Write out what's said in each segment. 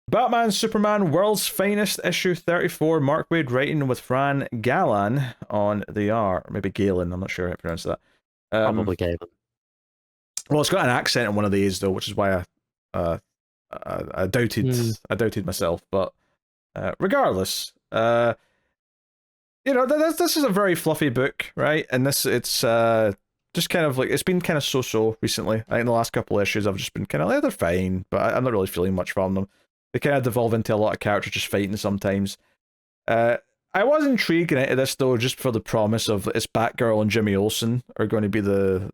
Batman Superman World's Finest issue 34, Mark Waid writing with Fran Galan on the art. Maybe Galen, I'm not sure how to pronounce that. Probably Galen. Well, it's got an accent in one of these though, which is why I doubted myself. But regardless, this is a very fluffy book, right? And it's just kind of like, it's been kind of so-so recently. I think the last couple of issues I've just been kind of like, they're fine, but I'm not really feeling much from them. They kind of devolve into a lot of characters just fighting sometimes. I was intrigued into this though, just for the promise of it's Batgirl and Jimmy Olsen are going to be the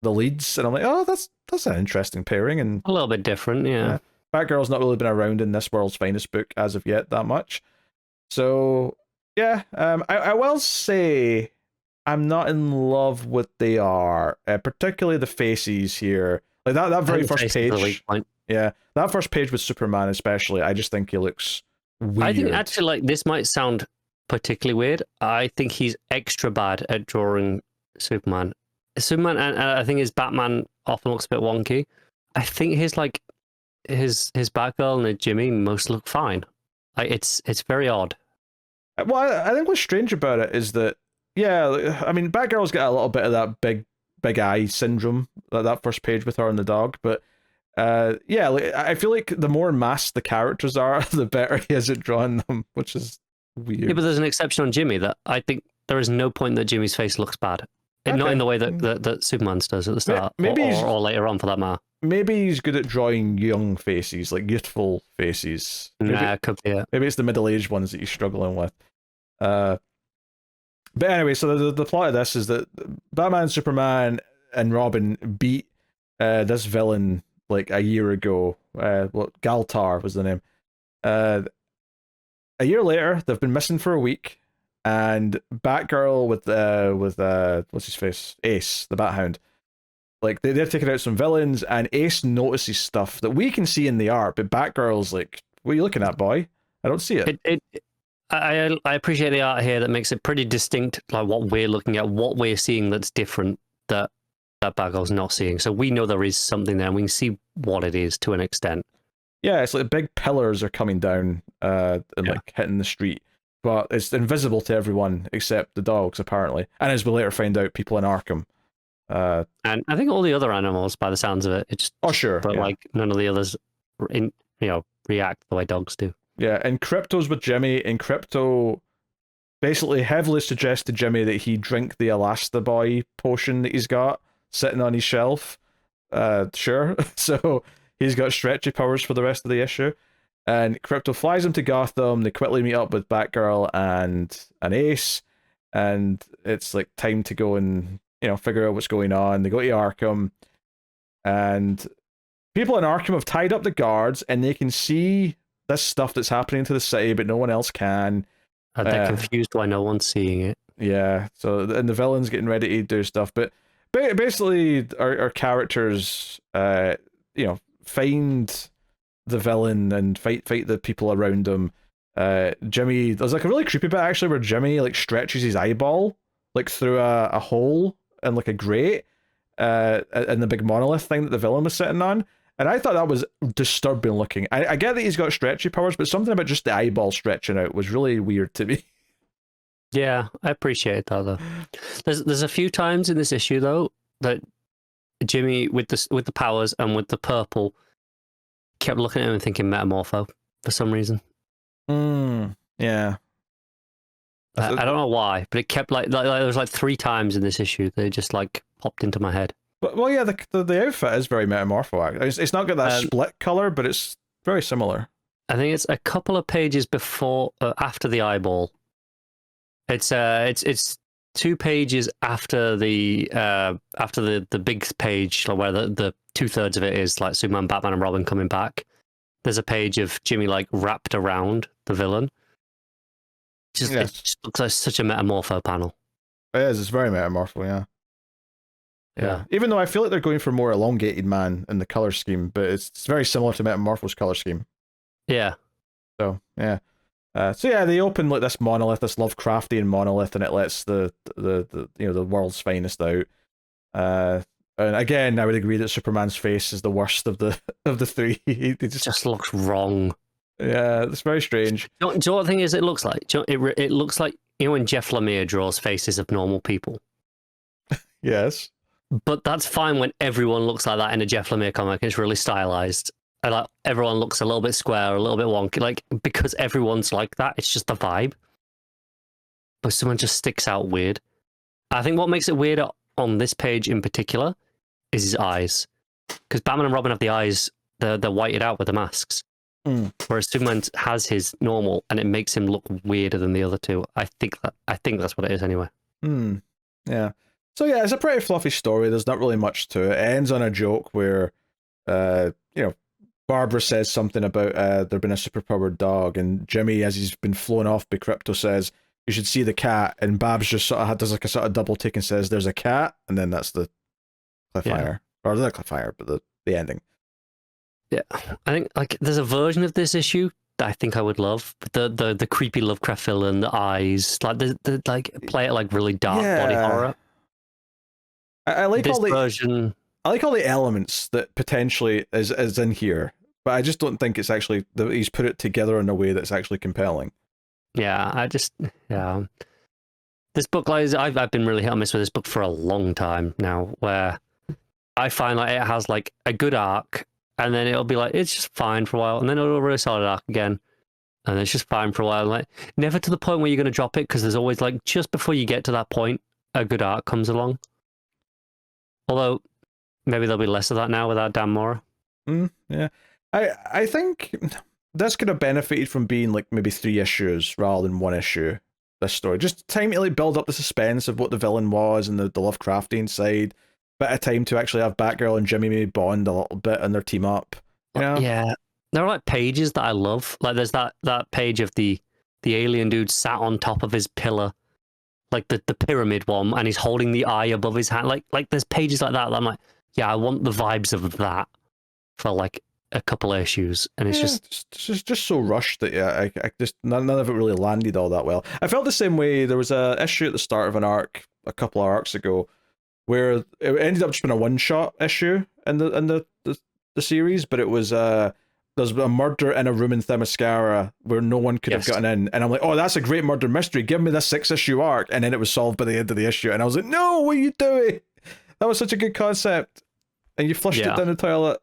leads, and I'm like, oh, that's an interesting pairing, and a little bit different, yeah. Batgirl's not really been around in this World's Finest book as of yet that much, so yeah. I will say I'm not in love with they are, particularly the faces here. Like that very first page. Yeah, that first page with Superman especially, I just think he looks weird. I think actually, like, this might sound particularly weird. I think he's extra bad at drawing Superman. And I think his Batman often looks a bit wonky. I think his Batgirl and his Jimmy most look fine. It's very odd. Well, I think what's strange about it is that, yeah, I mean, Batgirl's got a little bit of that big eye syndrome, that first page with her and the dog, but yeah, like, I feel like the more masked the characters are, the better he is at drawing them, which is weird. Yeah, but there's an exception on Jimmy that I think there is no point that Jimmy's face looks bad. Okay. Not in the way that Superman's does at the start, maybe or later on for that matter. Maybe he's good at drawing young faces, like youthful faces. Could be it. Maybe it's the middle-aged ones that he's struggling with. But anyway, so the plot of this is that Batman, Superman, and Robin beat this villain like a year ago. Galtar was the name. A year later, they've been missing for a week, and Batgirl with what's his face, Ace, the Bat Hound, like they're taking out some villains, and Ace notices stuff that we can see in the art, but Batgirl's like, "What are you looking at, boy? I don't see it." I appreciate the art here that makes it pretty distinct, like what we're looking at, what we're seeing that's different that Batgirl's not seeing. So we know there is something there, and we can see what it is to an extent. Yeah, it's like big pillars are coming down and like hitting the street, but it's invisible to everyone except the dogs, apparently. And as we later find out, people in Arkham. And I think all the other animals, by the sounds of it, it's sure, but like none of the others, react the way dogs do. Yeah, and Crypto's with Jimmy, and Crypto basically heavily suggests to Jimmy that he drink the Elasti-Boy potion that he's got sitting on his shelf. Sure. So he's got stretchy powers for the rest of the issue. And Crypto flies him to Gotham. They quickly meet up with Batgirl and an Ace. And it's like time to go and, figure out what's going on. They go to Arkham. And people in Arkham have tied up the guards, and they can see this stuff that's happening to the city, but no one else can. They're confused why no one's seeing it. Yeah. So, and the villain's getting ready to do stuff. But basically, our characters, find the villain and fight the people around him. Jimmy, there's like a really creepy bit actually where Jimmy like stretches his eyeball like through a hole in like a grate in the big monolith thing that the villain was sitting on. And I thought that was disturbing looking. I get that he's got stretchy powers, but something about just the eyeball stretching out was really weird to me. Yeah, I appreciate that though. There's a few times in this issue though that Jimmy with the powers and with the purple kept looking at him and thinking Metamorpho for some reason. Yeah. I don't know why, but it kept like there was like 3 times in this issue that it just like popped into my head. Well, yeah, the outfit is very Metamorpho. It's not got that split color, but it's very similar. I think it's a couple of pages before, after the eyeball. It's 2 pages after the big page, where the 2/3 of it is like Superman, Batman, and Robin coming back. There's a page of Jimmy like wrapped around the villain. It just looks like such a Metamorpho panel. It is. It's very Metamorpho, yeah. Yeah. Even though I feel like they're going for more elongated man in the color scheme, but it's very similar to Metamorpho's color scheme. Yeah. So yeah. They open like this monolith, this Lovecraftian monolith, and it lets the world's finest out. And again, I would agree that Superman's face is the worst of the 3. He just looks wrong. Yeah, it's very strange. Do you know what the thing is? It looks like it looks like when Jeff Lemire draws faces of normal people. Yes. But that's fine when everyone looks like that in a Jeff Lemire comic. It's really stylized. And like everyone looks a little bit square, a little bit wonky. Like because everyone's like that, it's just the vibe. But someone just sticks out weird. I think what makes it weirder on this page in particular is his eyes. Because Batman and Robin have the eyes, they're whited out with the masks. Whereas Superman has his normal, and it makes him look weirder than the other two. I think that's what it is anyway. Yeah. So yeah, it's a pretty fluffy story. There's not really much to it. It ends on a joke where, Barbara says something about there being a superpowered dog, and Jimmy, as he's been flown off by Crypto, says you should see the cat, and Babs just sort of does like a sort of double take and says there's a cat, and then that's the cliffhanger, or not cliffhanger, but the ending. Yeah, I think like there's a version of this issue that I think I would love. The creepy Lovecraft villain, the eyes, like the like play it like really dark body horror. I like this all the version. I like all the elements that potentially is in here, but I just don't think it's actually he's put it together in a way that's actually compelling. Yeah, this book, like I've been really hit or miss with this book for a long time now, where I find like it has like a good arc. And then it'll be like, it's just fine for a while. And then it'll really solid arc again. And it's just fine for a while. Like, never to the point where you're going to drop it, because there's always like, just before you get to that point, a good arc comes along. Although, maybe there'll be less of that now without Dan Mora. Yeah. I think this could have benefited from being like maybe 3 issues rather than 1 issue, this story. Just time to like build up the suspense of what the villain was and the Lovecraftian side. Bit of time to actually have Batgirl and Jimmy maybe bond a little bit and their team up. You know? Yeah. There are like pages that I love. Like there's that page of the alien dude sat on top of his pillar. Like the pyramid one, and he's holding the eye above his hand. Like there's pages like that I'm like, yeah, I want the vibes of that for like a couple of issues. And it's just so rushed that I just none of it really landed all that well. I felt the same way. There was a issue at the start of an arc a couple of arcs ago where it ended up just being a one-shot issue in the series, but it was there's a murder in a room in Themyscira where no one could have gotten in, and I'm like, oh, that's a great murder mystery, give me this 6-issue arc, and then it was solved by the end of the issue, and I was like, no, what are you doing? That was such a good concept, and you flushed it down the toilet.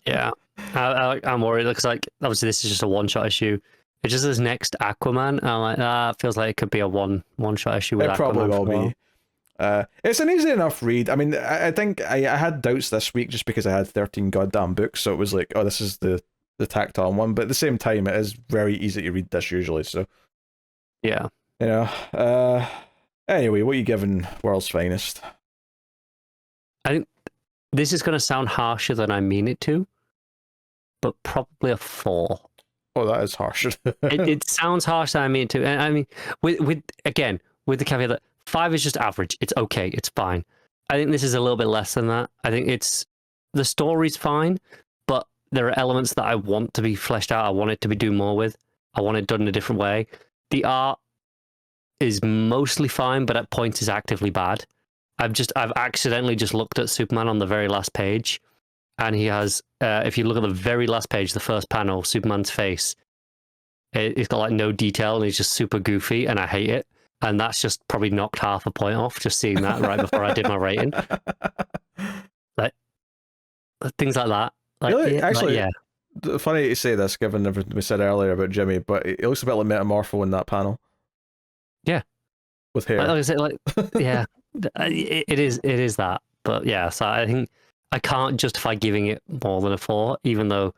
Yeah, I'm worried. It looks like obviously this is just a one-shot issue. It's just this next Aquaman, and I'm like, it feels like it could be a one-shot issue with Aquaman. It probably will be. It's an easy enough read. I mean, I think I had doubts this week just because I had 13 goddamn books, so it was like, oh, this is the tacked on one. But at the same time, it is very easy to read this usually. So, yeah, you know. Anyway, what are you giving World's Finest? I think this is going to sound harsher than I mean it to, but probably a 4. Oh, that is harsher. it sounds harsher than I mean it to, and I mean with the caveat that 5 is just average. It's okay. It's fine. I think this is a little bit less than that. I think the story's fine, but there are elements that I want to be fleshed out. I want it to be doing more with. I want it done in a different way. The art is mostly fine, but at points is actively bad. I've accidentally just looked at Superman on the very last page, and he has, if you look at the very last page, the first panel, Superman's face, it's got like no detail, and he's just super goofy, and I hate it. And that's just probably knocked half a point off, just seeing that right before I did my rating. Like things like that. Like, really? Actually, yeah. Funny you say this, given everything we said earlier about Jimmy, but it looks a bit like Metamorpho in that panel. Yeah, with hair. Like I said, yeah, it is that. But yeah, so I think I can't justify giving it more than a 4, even though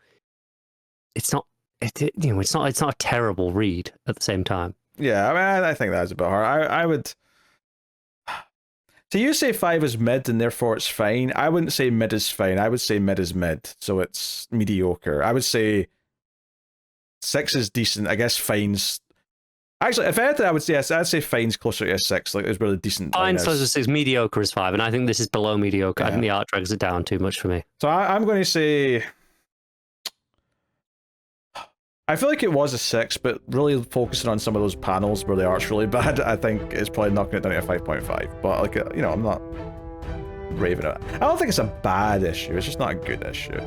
it's not. It's not a terrible read at the same time. Yeah, I mean, I think that's a bit hard. I would. So you say 5 is mid and therefore it's fine. I wouldn't say mid is fine. I would say mid is mid, so it's mediocre. I would say 6 is decent. I guess fine's. Actually, if anything, I'd say fine's closer to a 6. Like, it's really decent. Fine, so it's mediocre is 5, and I think this is below mediocre. Yeah. I think the art drags it down too much for me. So I'm going to say. I feel like it was a 6, but really focusing on some of those panels where the art's really bad, I think it's probably knocking it down to a 5.5. But like, I'm not raving at it. I don't think it's a bad issue. It's just not a good issue.